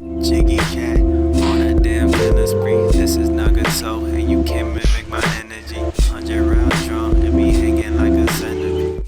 Jiggy cat on a damn killer spree. This is Nagato, and you can't mimic my energy. 100 round drum and be hanging like a centipede.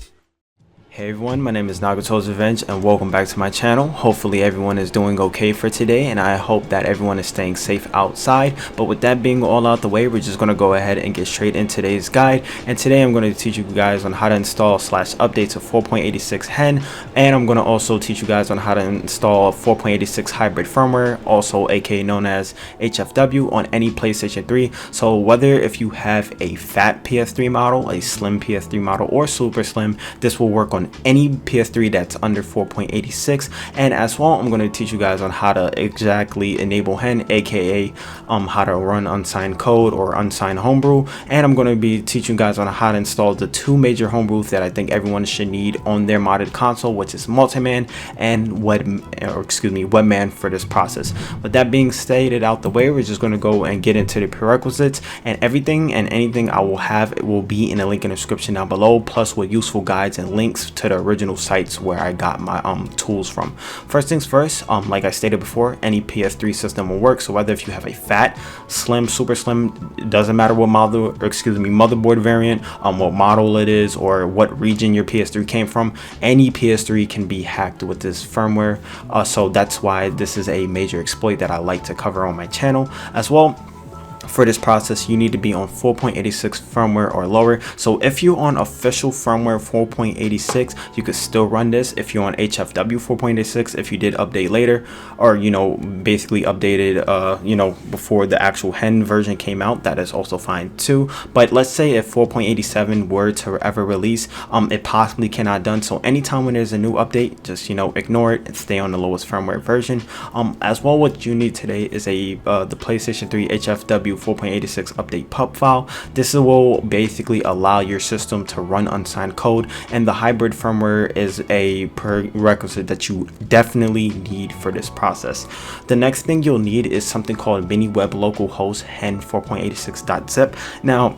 Hey everyone, my name is Nagato's Revenge and welcome back to my channel. Hopefully everyone is doing okay for today and I hope that everyone is staying safe outside. But with that being all out the way, we're just going to go ahead and get straight into today's guide. And today I'm going to teach you guys on how to install / update to 4.86 HEN, and I'm going to also teach you guys on how to install 4.86 Hybrid Firmware, also aka known as HFW, on any PlayStation 3. So whether if you have a fat PS3 model, a slim PS3 model, or super slim, this will work on any PS3 that's under 4.86. And as well, I'm going to teach you guys on how to exactly enable HEN, aka how to run unsigned code or unsigned homebrew. And I'm going to be teaching you guys on how to install the two major homebrews that I think everyone should need on their modded console, which is MultiMan and Webman for this process. With that being stated out the way, we're just going to go and get into the prerequisites, and everything and anything I will have, it will be in the link in the description down below, plus with useful guides and links to the original sites where I got my tools from. First things first, like I stated before, any PS3 system will work. So whether if you have a fat, slim, super slim, it doesn't matter what motherboard variant, what model it is, or what region your PS3 came from, any PS3 can be hacked with this firmware. So that's why this is a major exploit that I like to cover on my channel as well. For this process, you need to be on 4.86 firmware or lower. So if you're on official firmware 4.86, you could still run this. If you're on HFW 4.86, if you did update later, or basically updated before the actual HEN version came out, that is also fine too. But let's say if 4.87 were to ever release, it possibly cannot done. So anytime when there's a new update, just ignore it and stay on the lowest firmware version. As well, what you need today is the PlayStation 3 HFW 4.86 update pub file. This will basically allow your system to run unsigned code, and the hybrid firmware is a prerequisite that you definitely need for this process. The next thing you'll need is something called mini web localhost hen 4.86.zip. Now,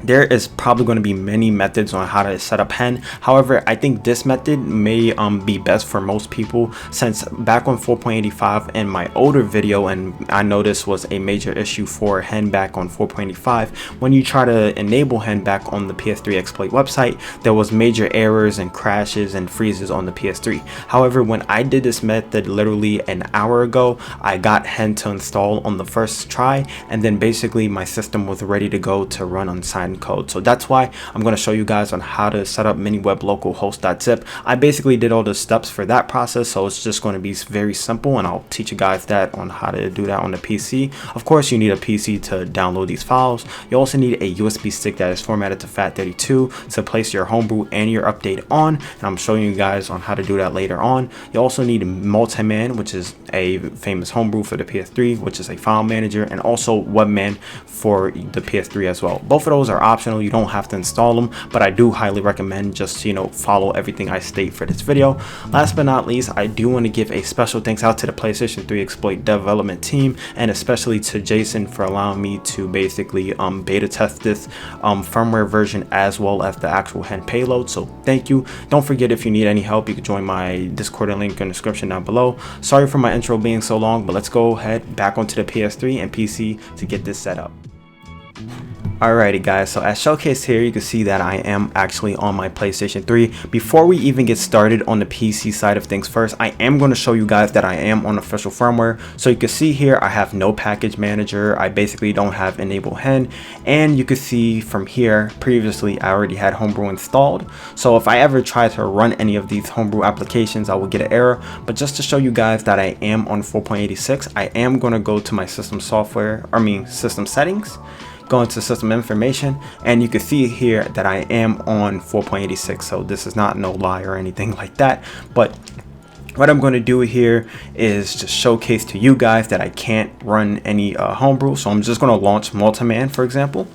there is probably going to be many methods on how to set up HEN. However, I think this method may be best for most people, since back on 4.85 in my older video, and I know this was a major issue for HEN back on 4.85, when you try to enable HEN back on the PS3 exploit website, there was major errors and crashes and freezes on the PS3. However, when I did this method literally an hour ago, I got HEN to install on the first try, and then basically my system was ready to go to run unsigned code. So that's why I'm going to show you guys on how to set up mini web localhost.zip. I basically did all the steps for that process, so it's just going to be very simple, and I'll teach you guys that on how to do that on the PC. Of course, you need a PC to download these files. You also need a USB stick that is formatted to FAT32 to place your homebrew and your update on, and I'm showing you guys on how to do that later on. You also need MultiMan, which is a famous homebrew for the PS3, which is a file manager, and also Webman for the PS3 as well. Both of those are optional. You don't have to install them, but I do highly recommend just follow everything I state for this video. Last but not least, I do want to give a special thanks out to the PlayStation 3 exploit development team, and especially to Jason for allowing me to basically beta test this firmware version as well as the actual HEN payload. So thank you. Don't forget, if you need any help, you can join my Discord link in the description down below. Sorry for my intro being so long, but let's go ahead back onto the PS3 and PC to get this set up. Alrighty guys, so as showcased here, you can see that I am actually on my PlayStation 3. Before we even get started on the PC side of things first, I am going to show you guys that I am on official firmware. So you can see here, I have no package manager. I basically don't have enable HEN, and you can see from here, previously I already had Homebrew installed. So if I ever try to run any of these Homebrew applications, I will get an error. But just to show you guys that I am on 4.86, I am going to go to my system settings, go into system information, and you can see here that I am on 4.86. so this is not no lie or anything like that. But what I'm going to do here is just showcase to you guys that I can't run any homebrew. So I'm just going to launch MultiMan, for example,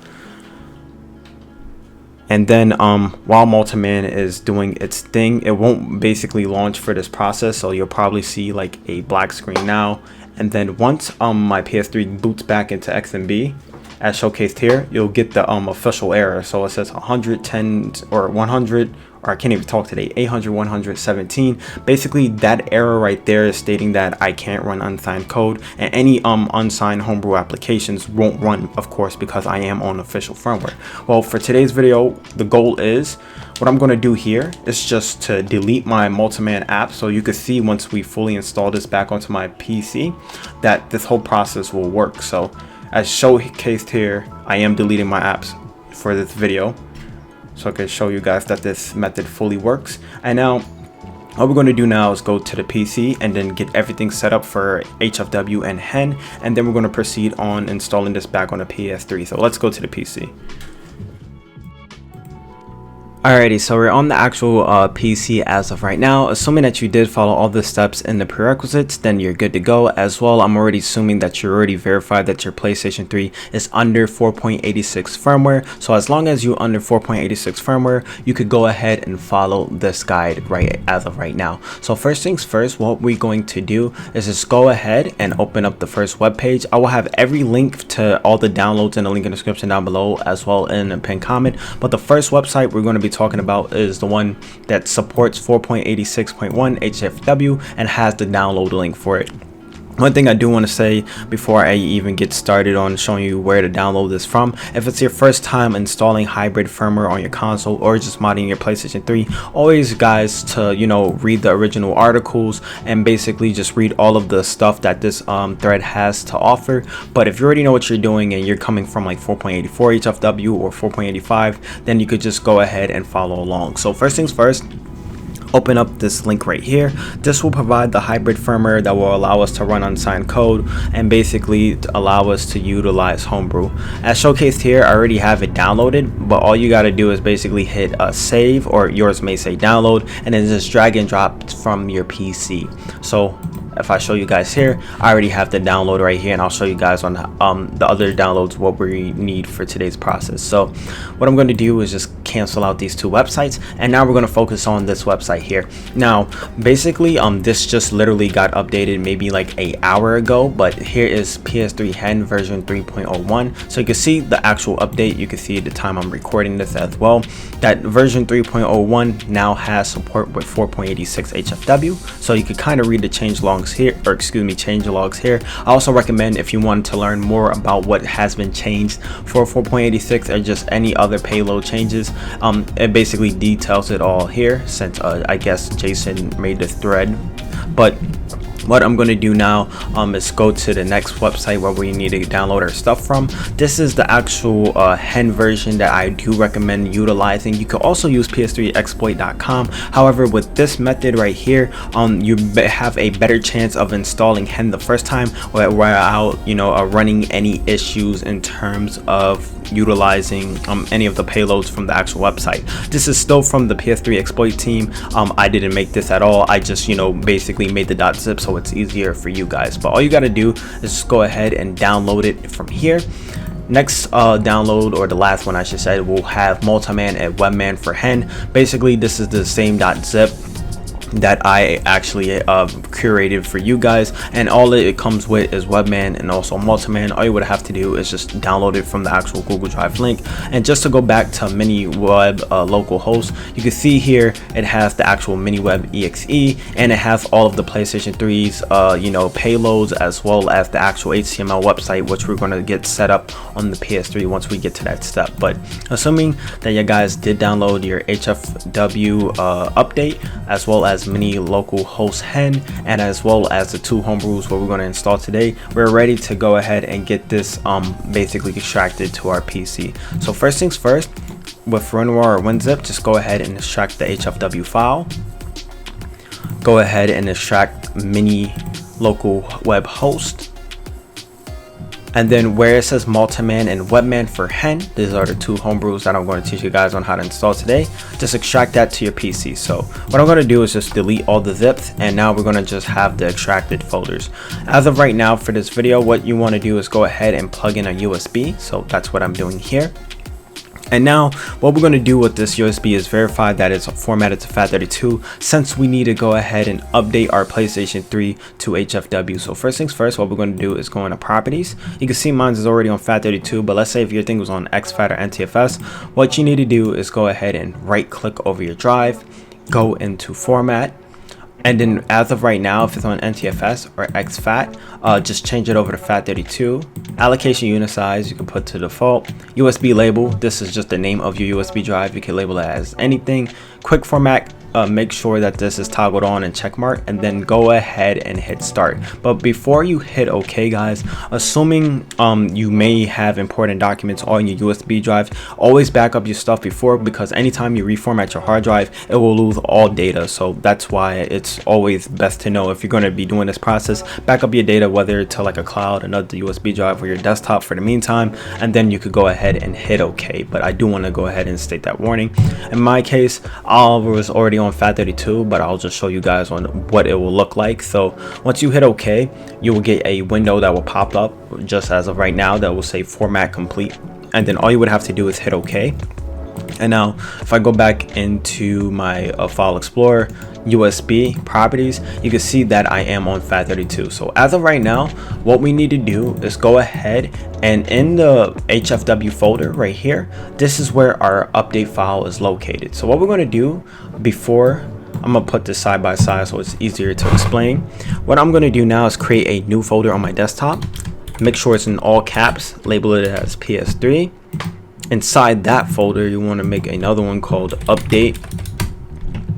and then while MultiMan is doing its thing, it won't basically launch for this process, so you'll probably see like a black screen now. And then once my PS3 boots back into XMB, as showcased here, you'll get the official error. So it says 110 or 100 or I can't even talk today, 800.117. Basically that error right there is stating that I can't run unsigned code, and any unsigned homebrew applications won't run, of course, because I am on official firmware. Well, for today's video, the goal is, what I'm going to do here is just to delete my MultiMan app, so you can see once we fully install this back onto my PC that this whole process will work. So as showcased here, I am deleting my apps for this video, so I can show you guys that this method fully works. And now all we're going to do now is go to the PC and then get everything set up for HFW and HEN, and then we're going to proceed on installing this back on the PS3. So let's go to the PC. Alrighty, so we're on the actual PC as of right now. Assuming that you did follow all the steps in the prerequisites, then you're good to go. As well, I'm already assuming that you're already verified that your PlayStation 3 is under 4.86 firmware. So as long as you're under 4.86 firmware, you could go ahead and follow this guide right as of right now. So first things first, what we're going to do is just go ahead and open up the first web page. I will have every link to all the downloads in the link in the description down below, as well in a pinned comment. But the first website we're going to be talking about is the one that supports 4.86.1 HFW and has the download link for it. One thing I do want to say before I even get started on showing you where to download this from, if it's your first time installing hybrid firmware on your console or just modding your PlayStation 3, always guys to, you know, read the original articles and basically just read all of the stuff that this thread has to offer. But if you already know what you're doing and you're coming from like 4.84 HFW or 4.85, then you could just go ahead and follow along. So first things first, open up this link right here. This will provide the hybrid firmware that will allow us to run unsigned code and basically allow us to utilize Homebrew. As showcased here, I already have it downloaded, but all you got to do is basically hit a save, or yours may say download, and then just drag and drop from your PC. So if I show you guys here, I already have the download right here, and I'll show you guys on the other downloads what we need for today's process. So what I'm going to do is just cancel out these two websites, and now we're going to focus on this website here. Now basically this just literally got updated maybe like an hour ago, but here is PS3 HEN version 3.01. so you can see the actual update. You can see the time I'm recording this as well, that version 3.01 now has support with 4.86 HFW, so you could kind of read the change logs here, or excuse me, change logs here. I also recommend, if you want to learn more about what has been changed for 4.86 or just any other payload changes, it basically details it all here, since I guess Jason made this thread. But what I'm going to do now is go to the next website where we need to download our stuff from. This is the actual HEN version that I do recommend utilizing. You can also use ps3exploit.com. However, with this method right here, you have a better chance of installing HEN the first time without, you know, running any issues in terms of utilizing any of the payloads from the actual website. This is still from the PS3 exploit team. I didn't make this at all. I just, you know, basically made the .zip so it's easier for you guys. But all you got to do is just go ahead and download it from here. Next download, or the last one I should say, will have MultiMan and Webman for HEN. Basically this is the same .zip that I actually curated for you guys, and all it comes with is Webman and also MultiMan. All you would have to do is just download it from the actual Google Drive link. And just to go back to MiniWeb localhost, you can see here it has the actual MiniWeb exe, and it has all of the PlayStation 3's you know, payloads, as well as the actual HTML website, which we're going to get set up on the PS3 once we get to that step. But assuming that you guys did download your HFW update, as well as mini local host HEN, and as well as the two homebrews what we're going to install today, we're ready to go ahead and get this basically extracted to our PC. So first things first, with WinRAR or WinZip, just go ahead and extract the HFW file. Go ahead and extract mini local web host. And then where it says MultiMan and Webman for HEN, these are the two homebrews that I'm going to teach you guys on how to install today. Just extract that to your PC. So what I'm going to do is just delete all the zips, and now we're going to just have the extracted folders. As of right now for this video, what you want to do is go ahead and plug in a USB. So that's what I'm doing here. And now what we're going to do with this USB is verify that it's formatted to FAT32, since we need to go ahead and update our PlayStation 3 to HFW. So first things first, what we're going to do is go into properties. You can see mine is already on FAT32, but let's say if your thing was on exFAT or NTFS, what you need to do is go ahead and right click over your drive, go into format. And then as of right now, if it's on NTFS or exFAT, just change it over to FAT32. Allocation unit size, you can put to default. USB label, this is just the name of your USB drive. You can label it as anything. Quick format, make sure that this is toggled on and check mark, and then go ahead and hit start. But before you hit OK, guys, assuming you may have important documents on your USB drive, always back up your stuff before, because anytime you reformat your hard drive, it will lose all data. So that's why it's always best to know, if you're going to be doing this process, back up your data, whether to like a cloud, another USB drive, or your desktop for the meantime, and then you could go ahead and hit OK. But I do want to go ahead and state that warning. In my case, I was already on FAT32, but I'll just show you guys on what it will look like. So once you hit OK, you will get a window that will pop up just as of right now that will say format complete, and then all you would have to do is hit OK. And now if I go back into my file explorer, USB properties, you can see that I am on FAT32. So as of right now, what we need to do is go ahead and in the HFW folder right here, this is where our update file is located. So what we're going to do before, I'm going to put this side by side so it's easier to explain. What I'm going to do now is create a new folder on my desktop. Make sure it's in all caps, label it as PS3. Inside that folder, you want to make another one called update.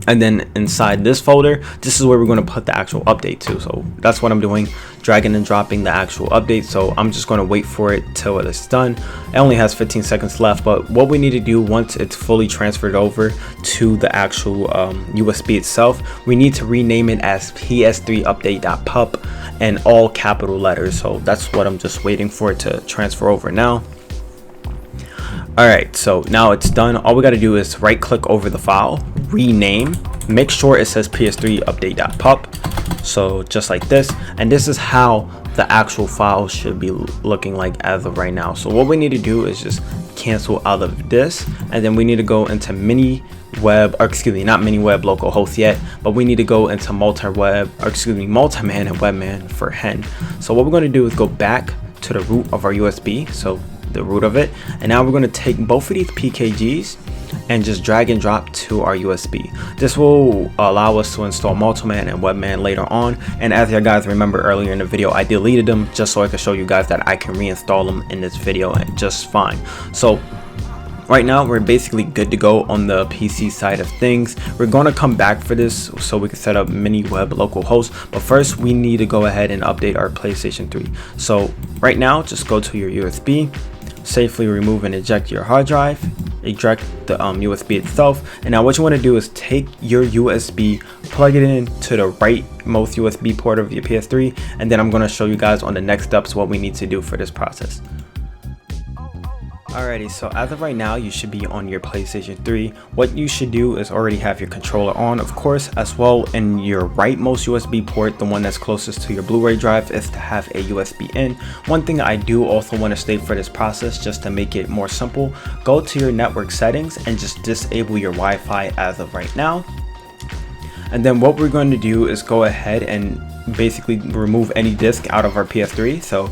And then inside this folder, this is where we're going to put the actual update to. So that's what I'm doing, dragging and dropping the actual update. So I'm just going to wait for it till it is done. It only has 15 seconds left, but what we need to do once it's fully transferred over to the actual USB itself, we need to rename it as PS3 update.pup and all capital letters. So that's what I'm just waiting for it to transfer over now. Alright, so now it's done. All we got to do is right click over the file, rename, make sure it says PS3 update.pup. So just like this, and this is how the actual file should be looking like as of right now. So what we need to do is just cancel out of this, and then we need to go into mini web, or excuse me, not mini web localhost yet, but we need to go into multi-web, or excuse me, MultiMan and Webman for HEN. So what we're going to do is go back to the root of our USB, so the root of it, and now we're going to take both of these PKGs and just drag and drop to our USB. This will allow us to install MultiMan and Webman later on, and as you guys remember earlier in the video, I deleted them just so I could show you guys that I can reinstall them in this video just fine. So right now we're basically good to go on the PC side of things. We're going to come back for this so we can set up mini web localhost, but first we need to go ahead and update our PlayStation 3. So right now, just go to your USB, safely remove and eject your hard drive, eject the USB itself, and now what you want to do is take your USB, plug it in to the rightmost USB port of your PS3, and then I'm going to show you guys on the next steps what we need to do for this process. Alrighty, so as of right now, you should be on your PlayStation 3. What you should do is already have your controller on, of course, as well, and your rightmost USB port, the one that's closest to your Blu-ray drive, is to have a USB in. One thing I do also want to state for this process, just to make it more simple, go to your network settings and just disable your Wi-Fi as of right now. And then what we're going to do is go ahead and basically remove any disk out of our PS3. So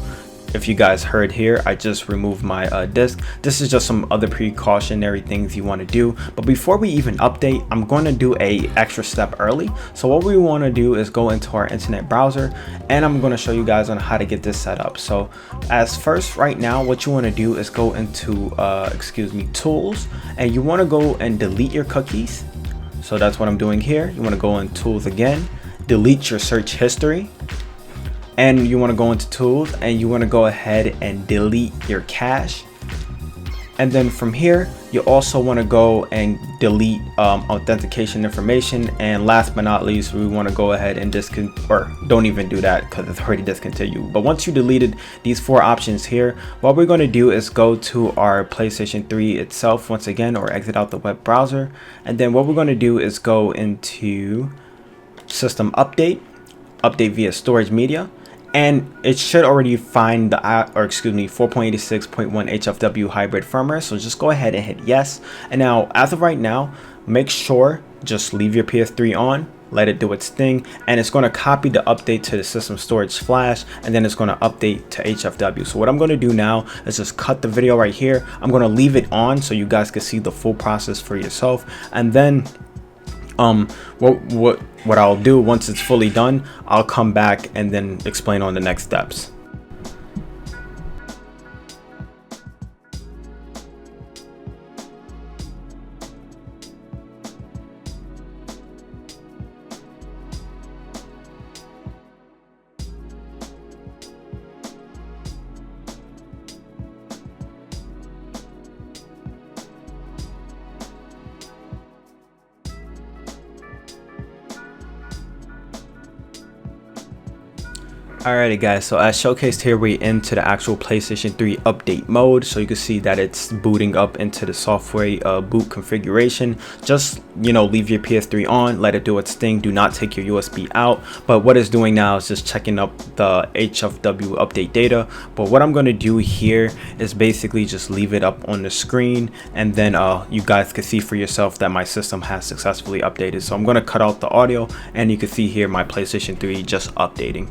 if you guys heard here, I just removed my disk. This is just some other precautionary things you want to do. But before we even update, I'm going to do a extra step early. So what we want to do is go into our internet browser, and I'm going to show you guys on how to get this set up. So as first, right now, what you want to do is go into tools, and you want to go and delete your cookies. So that's what I'm doing here. You want to go in tools again, delete your search history. And you want to go into tools, and you want to go ahead and delete your cache. And then from here, you also want to go and delete authentication information. And last but not least, we want to go ahead and don't even do that because it's already discontinued. But once you deleted these 4 options here, what we're going to do is go to our PlayStation 3 itself once again, or exit out the web browser. And then what we're going to do is go into system update via storage media. and it should already find the 4.86.1 HFW hybrid firmware. So just go ahead and hit yes. And now, as of right now, make sure just leave your PS3 on, let it do its thing, and it's going to copy the update to the system storage flash, and then it's going to update to HFW. So what I'm going to do now is just cut the video right here. I'm going to leave it on so you guys can see the full process for yourself, and then what I'll do once it's fully done, I'll come back and then explain on the next steps. Alrighty guys, so as showcased here, we're into the actual PlayStation 3 update mode. So you can see that it's booting up into the software boot configuration. Just, you know, leave your PS3 on, let it do its thing. Do not take your USB out. But what it's doing now is just checking up the HFW update data. But what I'm going to do here is basically just leave it up on the screen, and then you guys can see for yourself that my system has successfully updated. So I'm going to cut out the audio, and you can see here my PlayStation 3 just updating.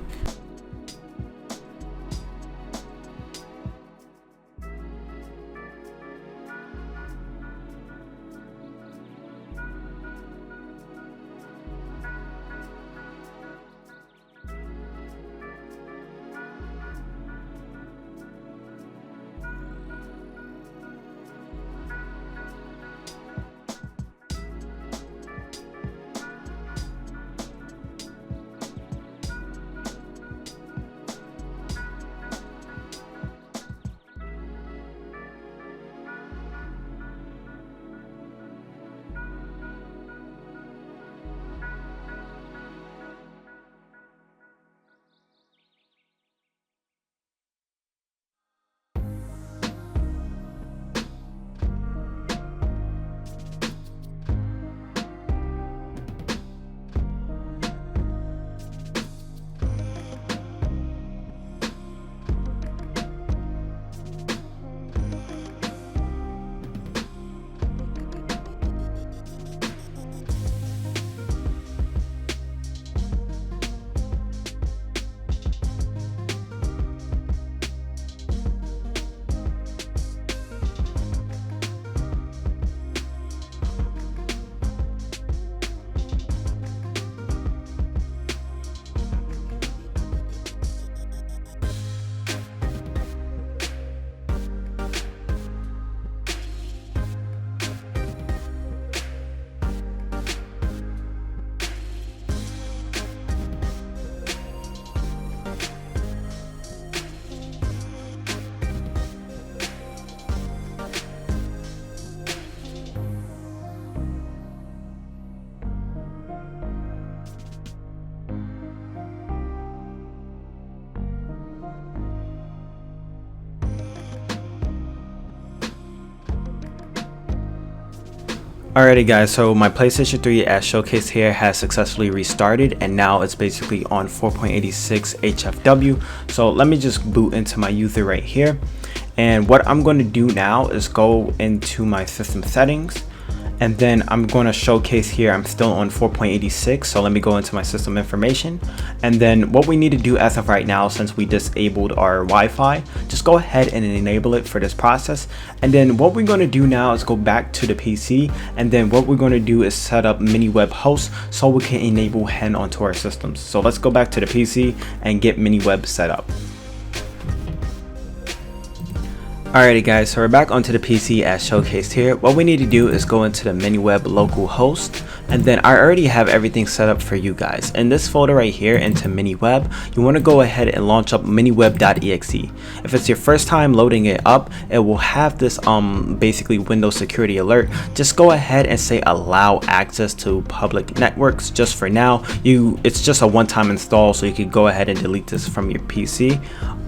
Alrighty guys, so my PlayStation 3 as showcased here has successfully restarted, and now it's basically on 4.86 HFW. So let me just boot into my user right here, and what I'm going to do now is go into my system settings, and then I'm going to showcase here I'm still on 4.86. so let me go into my system information, and then what we need to do as of right now, since we disabled our Wi-Fi, just go ahead and enable it for this process. And then what we're going to do now is go back to the PC, and then what we're going to do is set up mini web host so we can enable HEN onto our systems. So let's go back to the PC and get mini web set up. Alrighty guys, so we're back onto the PC as showcased here. What we need to do is go into the MiniWeb local host, and then I already have everything set up for you guys. In this folder right here into MiniWeb, you want to go ahead and launch up miniweb.exe. If it's your first time loading it up, it will have this basically Windows security alert. Just go ahead and say allow access to public networks just for now. It's just a one-time install, so you could go ahead and delete this from your PC.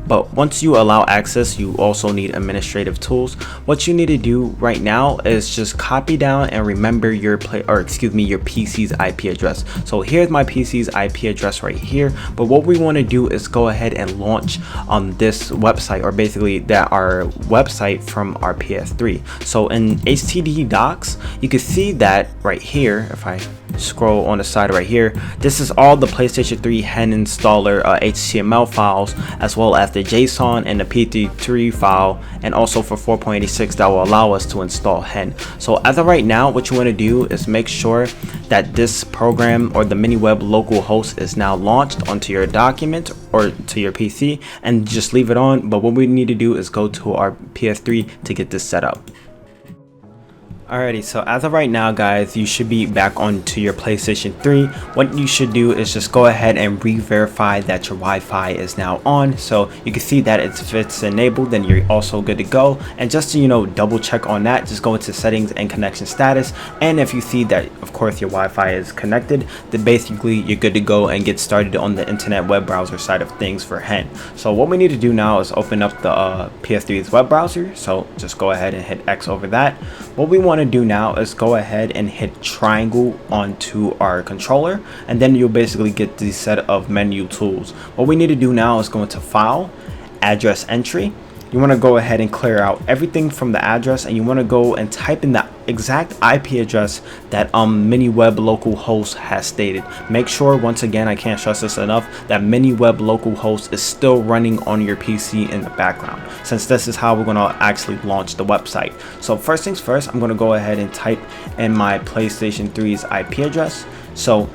But once you allow access, you also need administrative tools. What you need to do right now is just copy down and remember your PC's IP address. So here's my PC's IP address right here. But what we want to do is go ahead and launch on this website, or basically that our website from our PS3. So in HTTP docs, you can see that right here. If I scroll on the side right here, this is all the PlayStation 3 HEN installer HTML files, as well as the JSON and the PT3 file, and also for 4.86 that will allow us to install HEN. So as of right now, what you want to do is make sure that this program or the MiniWeb local host is now launched onto your document or to your PC, and just leave it on. But what we need to do is go to our PS3 to get this set up. Alrighty, so as of right now, guys, you should be back onto your PlayStation 3. What you should do is just go ahead and re-verify that your Wi-Fi is now on. So you can see that if it's enabled, then you're also good to go. And just to, double check on that, just go into settings and connection status. And if you see that, of course, your Wi-Fi is connected, then basically you're good to go and get started on the internet web browser side of things for HEN. So what we need to do now is open up the PS3's web browser. So just go ahead and hit X over that. What we want to do now is go ahead and hit triangle onto our controller, and then you'll basically get the set of menu tools. What we need to do now is go into File, Address Entry. You want to go ahead and clear out everything from the address, and you want to go and type in the exact IP address that MiniWeb localhost has stated. Make sure, once again, I can't stress this enough, that MiniWeb localhost is still running on your PC in the background, since this is how we're going to actually launch the website. So first things first, I'm going to go ahead and type in my PlayStation 3's IP address. So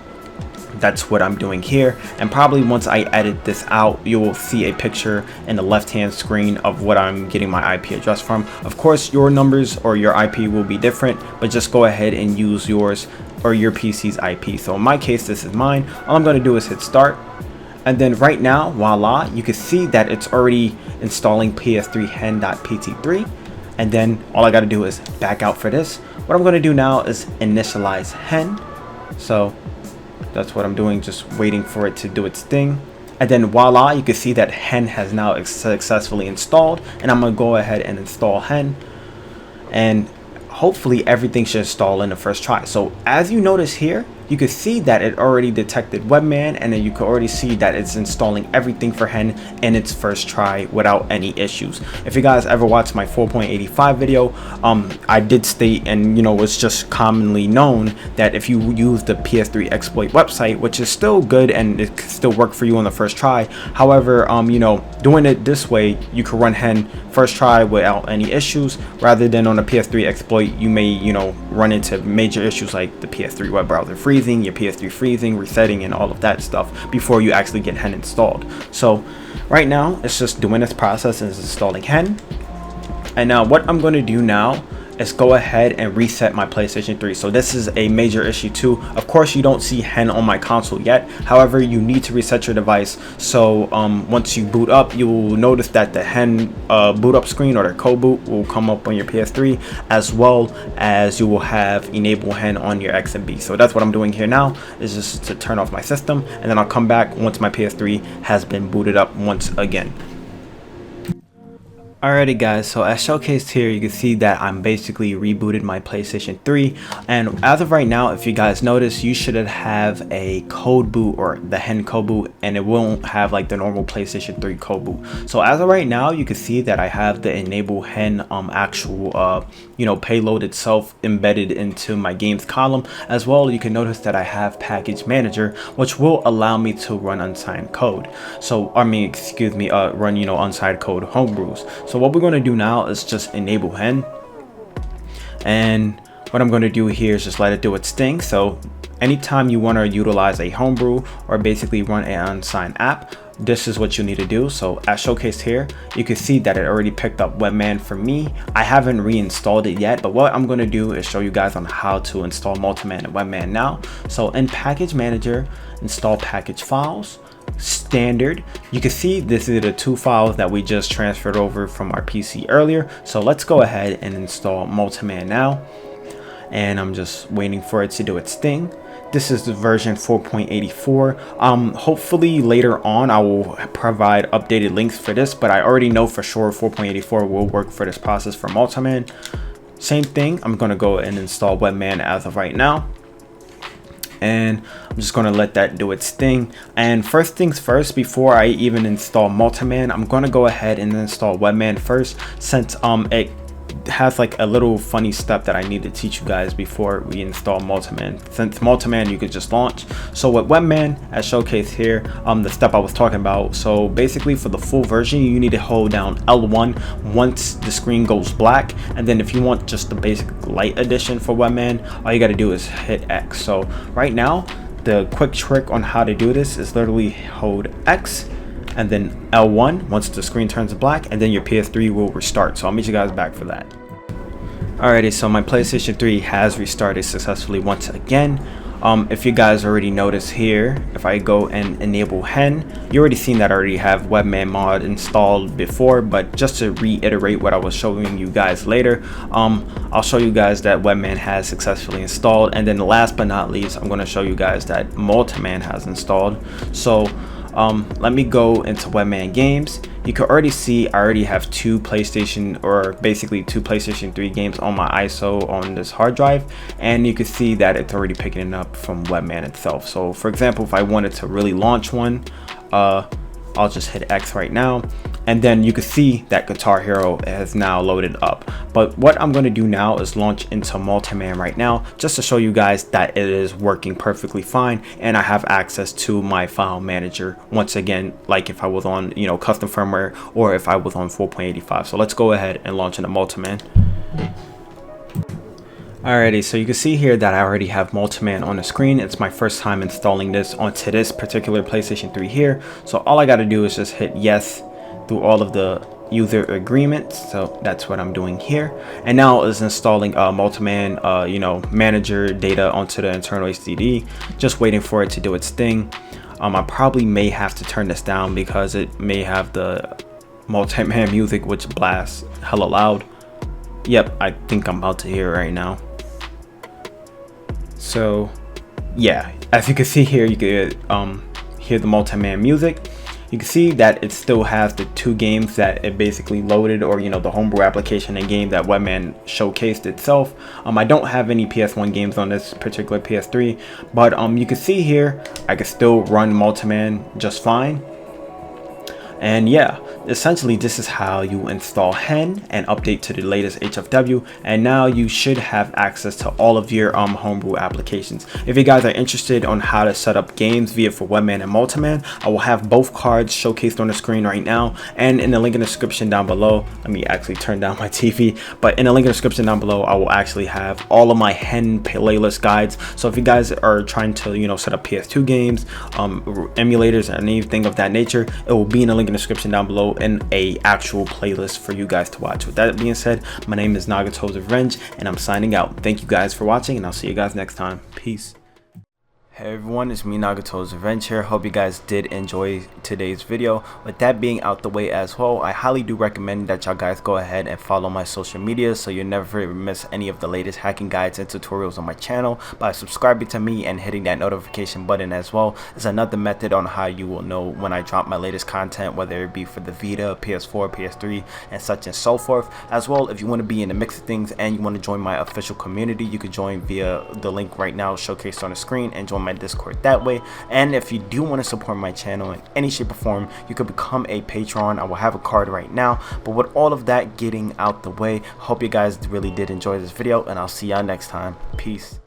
that's what I'm doing here, and probably once I edit this out, you will see a picture in the left hand screen of what I'm getting my IP address from. Of course, your numbers or your IP will be different, but just go ahead and use yours or your PC's IP. So in my case, this is mine. All I'm going to do is hit start, and then right now, voila, you can see that it's already installing PS3 hen.pt3. And then all I got to do is back out for this. What I'm going to do now is initialize HEN. So that's what I'm doing, just waiting for it to do its thing. And then voila, you can see that HEN has now successfully installed, and I'm gonna go ahead and install HEN, and hopefully everything should install in the first try. So as you notice here, you can see that it already detected Webman, and then you can already see that it's installing everything for HEN in its first try without any issues. If you guys ever watched my 4.85 video, I did state, and it's just commonly known, that if you use the PS3 exploit website, which is still good and it can still work for you on the first try, however, doing it this way, you can run HEN first try without any issues, rather than on a PS3 exploit, you may run into major issues like the PS3 web browser freezing, your PS3 freezing, resetting, and all of that stuff before you actually get HEN installed. So right now it's just doing this process and it's installing HEN. And now what I'm going to do now is go ahead and reset my PlayStation 3. So this is a major issue too. Of course, you don't see HEN on my console yet. However, you need to reset your device. So once you boot up, you will notice that the HEN boot up screen or the code boot will come up on your PS3, as well as you will have enable HEN on your XMB. So that's what I'm doing here now, is just to turn off my system, and then I'll come back once my PS3 has been booted up once again. Alrighty guys, so as showcased here, you can see that I'm basically rebooted my PlayStation 3, and as of right now, if you guys notice, you should have a code boot or the HEN code boot, and it won't have like the normal PlayStation 3 code boot. So as of right now, you can see that I have the enable HEN actual payload itself embedded into my games column. As well, you can notice that I have package manager, which will allow me to run unsigned code. So run unsigned code homebrews. So what we're going to do now is just enable HEN, and what I'm going to do here is just let it do its thing. So anytime you want to utilize a homebrew or basically run an unsigned app, this is what you need to do. So as showcased here, you can see that it already picked up Webman for me. I haven't reinstalled it yet, but what I'm going to do is show you guys on how to install MultiMan and Webman now. So in package manager, install package files, standard. You can see this is the two files that we just transferred over from our PC earlier. So let's go ahead and install MultiMan now, and I'm just waiting for it to do its thing. This is the version 4.84. Hopefully later on I will provide updated links for this, but I already know for sure 4.84 will work for this process for MultiMan. Same thing, I'm going to go and install Webman as of right now. And I'm just going to let that do its thing. And first things first, before I even install MultiMan, I'm going to go ahead and install Webman first, since it has like a little funny step that I need to teach you guys before we install MultiMan. Since MultiMan you could just launch, so with Webman as showcased here, the step I was talking about, so basically for the full version you need to hold down L1 once the screen goes black, and then if you want just the basic light edition for Webman, all you got to do is hit X. So right now the quick trick on how to do this is literally hold X and then L1 once the screen turns black, and then your PS3 will restart. So I'll meet you guys back for that. Alrighty, so my PlayStation 3 has restarted successfully once again. If you guys already noticed here, if I go and enable HEN, you already seen that I already have Webman mod installed before, but just to reiterate what I was showing you guys later, I'll show you guys that Webman has successfully installed, and then last but not least, I'm going to show you guys that MultiMan has installed. So let me go into Webman games. You can already see I already have two PlayStation 3 games on my ISO on this hard drive, and you can see that it's already picking it up from Webman itself. So for example, if I wanted to really launch one, I'll just hit X right now, and then you can see that Guitar Hero has now loaded up. But what I'm going to do now is launch into MultiMan right now, just to show you guys that it is working perfectly fine, and I have access to my file manager once again, like if I was on, you know, custom firmware, or if I was on 4.85. So let's go ahead and launch into MultiMan. Alrighty, so you can see here that I already have MultiMan on the screen. It's my first time installing this onto this particular PlayStation 3 here. So all I got to do is just hit yes through all of the user agreements. So that's what I'm doing here. And now it's installing MultiMan, you know, manager data onto the internal HDD. Just waiting for it to do its thing. I probably may have to turn this down because it may have the MultiMan music, which blasts hella loud. Yep, I think I'm about to hear it right now. So yeah, as you can see here, you can hear the MultiMan music. You can see that it still has the two games that it basically loaded, or you know, the Homebrew application and game that Webman showcased itself. I don't have any PS1 games on this particular PS3, but you can see here I can still run MultiMan just fine. And yeah, essentially this is how you install HEN and update to the latest HFW, and now you should have access to all of your Homebrew applications. If you guys are interested on how to set up games via for Webman and MultiMan, I will have both cards showcased on the screen right now, and in the link in the description down below. Let me actually turn down my TV, but in the link in the description down below, I will actually have all of my HEN playlist guides. So if you guys are trying to, you know, set up PS2 games, emulators, and anything of that nature, it will be in the link in the description down below in a actual playlist for you guys to watch. With that being said, my name is Nagato's Revenge, and I'm signing out. Thank you guys for watching, and I'll see you guys next time. Peace. Hey everyone, it's me, Nagato's Revenge here. Hope you guys did enjoy today's video. With that being out the way as well, I highly do recommend that y'all guys go ahead and follow my social media so you never miss any of the latest hacking guides and tutorials on my channel. By subscribing to me and hitting that notification button as well is another method on how you will know when I drop my latest content, whether it be for the Vita, PS4, PS3, and such and so forth. As well, if you want to be in the mix of things and you want to join my official community, you can join via the link right now showcased on the screen and join my Discord that way. And if you do want to support my channel in any shape or form, you could become a patron. I will have a card right now. But with all of that getting out the way, hope you guys really did enjoy this video, and I'll see y'all next time. Peace.